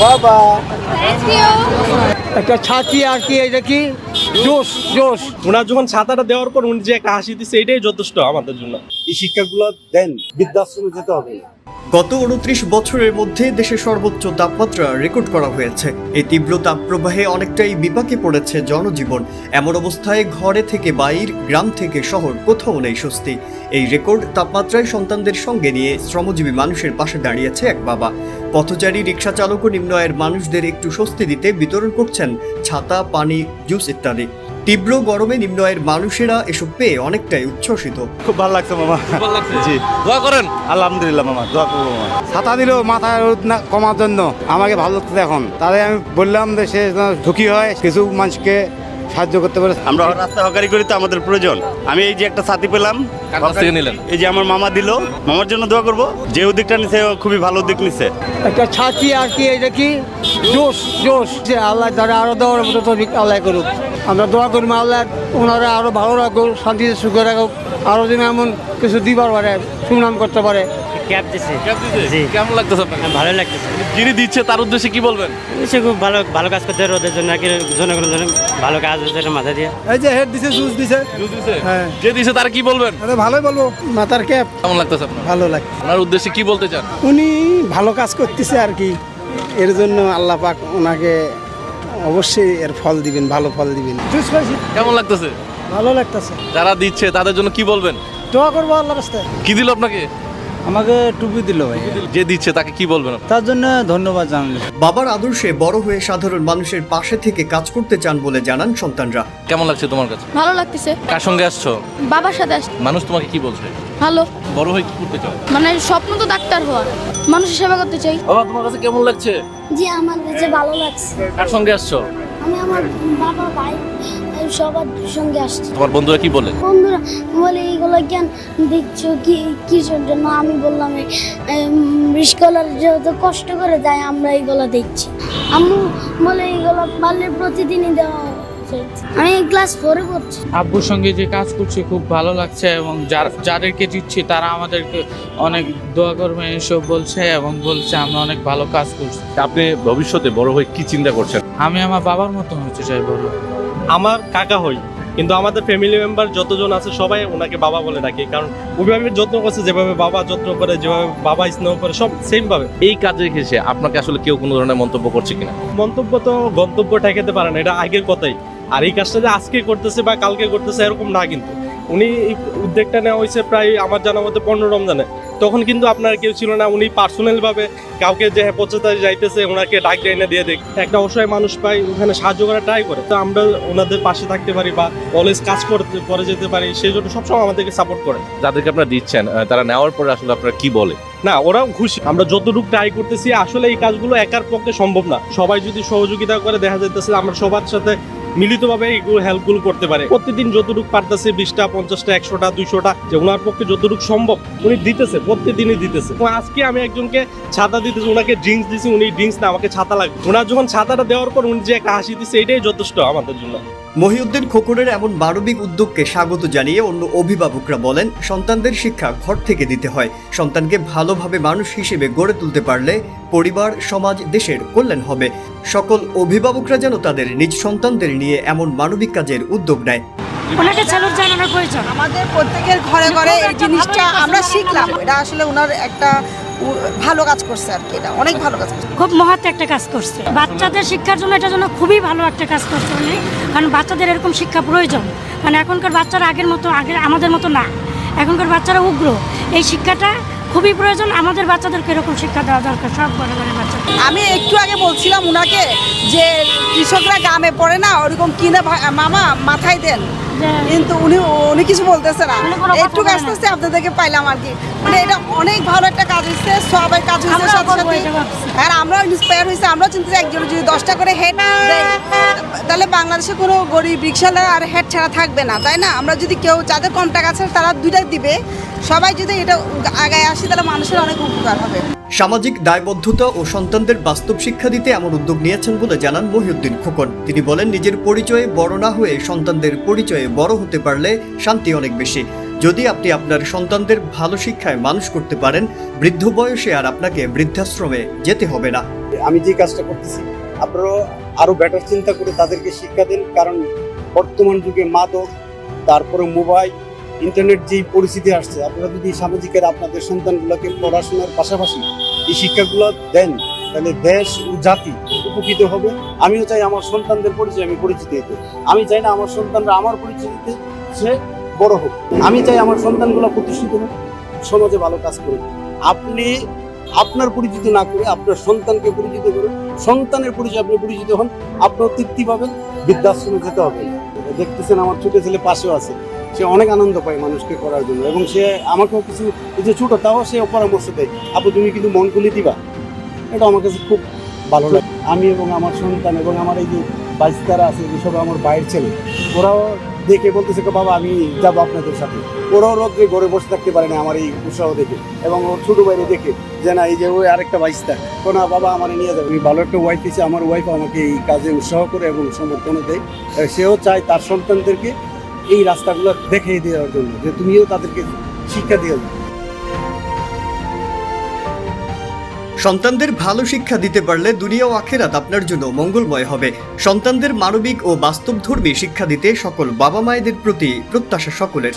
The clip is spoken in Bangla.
বাবা একটা ছাতি আর কি এটা কি জোশ জোশ। ওনার যখন ছাতাটা দেওয়ার পর উনি যে একটা হাসি দিচ্ছে এটাই যথেষ্ট আমাদের জন্য। এই শিক্ষাগুলো দেন, বৃদ্ধাশ্রমে যেতে হবে। গত 29 বছরের মধ্যে দেশে সর্বোচ্চ তাপমাত্রা রেকর্ড করা হয়েছে। এই তীব্র তাপপ্রবাহে অনেকটাই বিপাকে পড়েছে জনজীবন। এমন অবস্থায় ঘরে থেকে বাইর, গ্রাম থেকে শহর, কোথাও নেই স্বস্তি। এই রেকর্ড তাপমাত্রায় সন্তানদের সঙ্গে নিয়ে শ্রমজীবী মানুষের পাশে দাঁড়িয়েছে এক বাবা। পথচারী, রিক্সা চালক ও নিম্ন আয়ের মানুষদের একটু স্বস্তি দিতে বিতরণ করছেন ছাতা, পানি, জুস ইত্যাদি। তীব্র গরমে নিম্ন আয়ের মানুষেরা এসব পেয়ে অনেকটাই উচ্ছ্বসিত। খুব ভালো লাগছে মামা। ভালো লাগছে? জি, দোয়া করেন। আলহামদুলিল্লাহ মামা, দোয়া করবো মামা। ছাতা দিল মাথায় রোদ না কমার জন্য, আমাকে ভালো লাগছে এখন। তাহলে আমি বললাম যে সে ঝুঁকি হয়, কিছু মানুষকে সাহায্য করতে পারে। আমরা রাস্তা হকারি করি তো, আমাদের প্রয়োজন। আমি এই যে একটা ছাতি পেলাম, কার কাছ থেকে নিলেন? এই যে আমার মামা দিল, মামার জন্য দোয়া করব। যে উদ্যোগটা নিছে ও খুবই ভালো উদ্যোগ নিছে। একটা ছাতি আর কি এটা কি জোশ জোশ। যে আল্লাহ তারা আরো দেওয়ার মতো তৌফিক আল্লাহ করুক। আমরা দোয়া করি আল্লাহ ওনারা আরো ভালো রাখুক, শান্তিতে সুখে রাখুক, আরো যেন এমন কিছু দিবার পারে, সুনাম করতে পারে। ক্যাব দিছে। ক্যাব দিছে? জি। কেমন লাগতেছে আপনার? ভালো লাগতেছে। যিনি দিচ্ছে তার উদ্দেশ্যে কি বলবেন? সে খুব ভালো ভালো কাজ করতে হবে ওদের জন্য, আর কি জনগণের জন্য ভালো কাজ হচ্ছে মাথা দিয়ে। এই যে হেড দিছে, জুস দিছে, হ্যাঁ। যে দিছে তার কি বলবেন? ভালোই বলবো। মাথার ক্যাপ কেমন লাগতেছে আপনার? ভালো লাগে। ওনার উদ্দেশ্যে কি বলতে চান? উনি ভালো কাজ করতেছে আর কি, এর জন্য আল্লাহ পাক ওনাকে অবশ্যই এর ফল দিবেন, ভালো ফল দিবেন। কেমন লাগতেছে? ভালো লাগতেছে। যারা দিচ্ছে তাদের জন্য কি বলবেন? দোয়া করবো আল্লাহর রাস্তায়। কি দিল আপনাকে? আমাকে টুপি দিল ভাই, যে দিচ্ছে তাকে কি বলবেন? তার জন্য ধন্যবাদ জানালে। বাবার আদর্শে বড় হয়ে সাধারণ মানুষের পাশে থেকে কাজ করতে চান বলে জানান সন্তানরা। কেমন লাগছে তোমার কাছে? ভালো লাগতেছে। কার সঙ্গে আসছো? বাবার সাথে আসছি। মানুষ তোমাকে কি বলছে? ভালো, বড় হয়ে কি করতে চাও? মানে স্বপ্ন তো ডাক্তার হওয়া, মানুষের সেবা করতে চাই। বাবা তোমার কাছে কেমন লাগছে? জি, আমার কাছে ভালো লাগছে। কার সঙ্গে আসছো? আমি আমার বাবা, ভাই সবার সঙ্গে আসছি। তোমার বন্ধুরা কি বলে? বন্ধুরা বলে এইগুলো কেন দিচ্ছ, কি কিসের জন্য? আমি বললাম রিস্কলার যেহেতু কষ্ট করে যায়, আমরা এইগুলো দিচ্ছি। আম্মু বলে এইগুলো পারলে প্রতিদিনই দেওয়া উচিত। আমি ক্লাস 4-এ পড়ছি। আব্বুর সঙ্গে যে কাজ করছি খুব ভালো লাগছে, এবং যাদেরকে দিচ্ছি তারা আমাদেরকে অনেক দোয়া করবে এসব বলছে, এবং বলছে আমরা অনেক ভালো কাজ করছি। আপনি ভবিষ্যতে বড় হয়ে কি চিন্তা করছেন? আমি আমার বাবার মতো হতে চাই বলো। আমার কাকা হই, কিন্তু আমাদের ফ্যামিলি মেম্বার যতজন আছে সবাই ওনাকে বাবা বলে ডাকে, কারণ অভিভাবকের যত্ন করছে যেভাবে বাবা যত্ন করে, যেভাবে বাবা স্নেহ করে, সব সেম ভাবে। এই কাজে ঘেসে আপনাকে আসলে কেউ কোনো ধরনের মন্তব্য করছে কিনা? মন্তব্য তো গন্তব্য ঠেকাতে পারে না, এটা আগের কথাই। আর এই কাজটা যে আজকে করতেছে বা কালকে করতেছে এরকম না, কিন্তু উনি এই উদ্যোগটা নেওয়া হয়েছে প্রায় আমার জানার মধ্যে 15 রমজানে। তখন কিন্তু আপনার কেউ ছিল না, উনি পার্সোনাল ভাবে কাউকে যে পৌঁছাতে যাইতেছে ওনাকে ডাক ডাইনে দিয়ে দেখ, একটা অসহায় মানুষ পাই ওখানে সাহায্য করার ট্রাই করে। তো আমরা ওনাদের পাশে থাকতে পারি বা অলওয়েজ কাজ করে যেতে পারি, সেই জন্য সবসময় আমাদেরকে সাপোর্ট করে। যাদেরকে আপনারা দিচ্ছেন তারা নেওয়ার পরে আসলে আপনারা কি বলে? না, ওরাও খুশি। আমরা যতটুকু ট্রাই করতেছি, আসলে এই কাজগুলো একার পক্ষে সম্ভব না। সবাই যদি সহযোগিতা করে, দেখা যাইতেছে আমরা সবার সাথে মিলিতভাবে এইগুলো হেল্পগুলো করতে পারে। প্রতিদিন যতটুকু পারতেছে 20টা, 50টা, 100টা, 200টা, যে ওনার পক্ষে যতটুকু সম্ভব উনি দিতেছে, প্রত্যেকদিনই দিতেছে। আজকে আমি একজনকে ছাতা দিতেছি, ওনাকে ড্রিঙ্কস দিছি, উনি ড্রিঙ্কস না আমাকে ছাতা লাগবে। ওনার যখন ছাতাটা দেওয়ার পর উনি যে একটা হাসি দিচ্ছে এটাই যথেষ্ট আমাদের জন্য। মহিউদ্দিন খোকনের এমন মানবিক উদ্যোগকে স্বাগত জানিয়ে অন্য অভিভাবকরা বলেন, সন্তানদের শিক্ষা ঘর থেকে দিতে হয়। সন্তানকে ভালোভাবে মানুষ হিসেবে গড়ে তুলতে পারলে পরিবার, সমাজ, দেশের কল্যাণ হবে। সকল অভিভাবকরা যেন তাদের নিজ সন্তানদের নিয়ে এমন মানবিক কাজের উদ্যোগ নেয়। ওনাকে স্যালুট জানানোর প্রয়োজন। আমাদের প্রত্যেকের ঘরে ঘরে এই জিনিসটা আমরা শিখলাম। এটা আসলে ওনার একটা ভালো কাজ করছে আর কি, এটা অনেক ভালো কাজ করছে, খুব মহৎ একটা কাজ করছে বাচ্চাদের শিক্ষার জন্য। এটার জন্য খুবই ভালো একটা কাজ করছে উনি, কারণ বাচ্চাদের এরকম শিক্ষা প্রয়োজন। কারণ এখনকার বাচ্চারা আগে আমাদের মতো না, এখনকার বাচ্চারা উগ্র। এই শিক্ষাটা খুবই প্রয়োজন, আমাদের বাচ্চাদেরকে এরকম শিক্ষা দেওয়া দরকার, সব ঘরে ঘরে বাচ্চা। আমি একটু আগে বলছিলাম উনাকে যে কৃষকরা গ্রামে পড়ে না, ওরকম কিনে মামা মাথায় দেন, কিন্তু উনি কিছু বলতেছে না। একটু আস্তে আস্তে আপনাদেরকে পাইলাম আর কি, মানে এটা অনেক ভালো একটা কাজ হচ্ছে, সবাই কাজ হচ্ছে সাথে সাথে। আর আমরাও ইন্সপায়ার হয়েছি, আমরাও চিন্তা একজন যদি 10টা করে হেড দেয়, তাহলে বাংলাদেশে কোনো গরিব রিক্সাওয়ালা আর হেড ছাড়া থাকবে না, তাই না? আমরা যদি কেউ যাদের কম টাকা আছে তারা 2টা দিবে, সবাই যদি এটা আগায় আসি তাহলে মানুষের অনেক উপকার হবে। সামাজিক দায়বদ্ধতা ও সন্তানদের বাস্তব শিক্ষা দিতে এমন উদ্যোগ নিয়েছেন বলে জানান মহিউদ্দিন খোকন। তিনি বলেন, নিজের পরিচয়ে বড় না হয়ে সন্তানদের পরিচয়ে বড় হতে পারলে শান্তি অনেক বেশি। যদি আপনি আপনার সন্তানদের ভালো শিক্ষায় মানুষ করতে পারেন, বৃদ্ধ বয়সে আর আপনাকে বৃদ্ধাশ্রমে যেতে হবে না। আমি যে কাজটা করতেছি আপনারাও আরো বেটার চিন্তা করে তাদেরকে শিক্ষা দিন, কারণ বর্তমান যুগে মাদক, তারপরে মোবাইল, ইন্টারনেট যেই পরিস্থিতি আসছে, আপনারা যদি সামাজিকের আপনাদের সন্তানগুলোকে পড়াশোনার পাশাপাশি এই শিক্ষাগুলো দেন, তাহলে দেশ ও জাতি উপকৃত হবে। আমিও চাই আমার সন্তানদের পরিচয় আমি পরিচিত হতে, আমি চাই না আমার সন্তানরা আমার পরিচিতিতে সে বড় হোক, আমি চাই আমার সন্তানগুলো প্রতিষ্ঠিত হোক, সমাজে ভালো কাজ করুক। আপনি আপনার পরিচিত না করে আপনার সন্তানকে পরিচিত করুন, সন্তানের পরিচয় আপনি পরিচিত হন, আপনার তৃপ্তি পাবেন। বৃদ্ধাশ্রমে যেতে হবে না। দেখতেছেন আমার ছোট ছেলে পাশেও আছে, সে অনেক আনন্দ পায় মানুষকে করার জন্য, এবং সে আমাকেও কিছু যে ছোট তাও সে পরামর্শ দেয়, আপু তুমি কিন্তু মন খুলে দিবা। এটা আমার কাছে খুব ভালো লাগে। আমি এবং আমার সন্তান এবং আমার এই যে বাইস্তারা আছে, যেসব আমার বাইরের ছেলে, ওরাও দেখে বলতেছে বাবা আমি যাবো আপনাদের সাথে। ওরাও রোদ্রে ঘরে বসে থাকতে পারে না আমার এই উৎসাহ দেখে, এবং ওর ছোট বাইরে দেখে যে না এই যে ওই আরেকটা বাইস্তা, কোনো বাবা আমার নিয়ে যাবে। ভালো একটা ওয়াইফ দিয়েছে, আমার ওয়াইফ আমাকে এই কাজে উৎসাহ করে এবং সমর্থন দেয়। সেও চায় তার সন্তানদেরকে এই রাস্তাগুলো দেখিয়ে দেওয়ার জন্য, যে তুমিও তাদেরকে শিক্ষা দিয়ে দাও। সন্তানদের ভালো শিক্ষা দিতে পারলে দুনিয়া ও আখিরাত আপনার জন্য মঙ্গলময় হবে। সন্তানদের মানবিক ও বাস্তবধর্মী শিক্ষা দিতে সকল বাবা মায়েদের প্রতি প্রত্যাশা সকলের।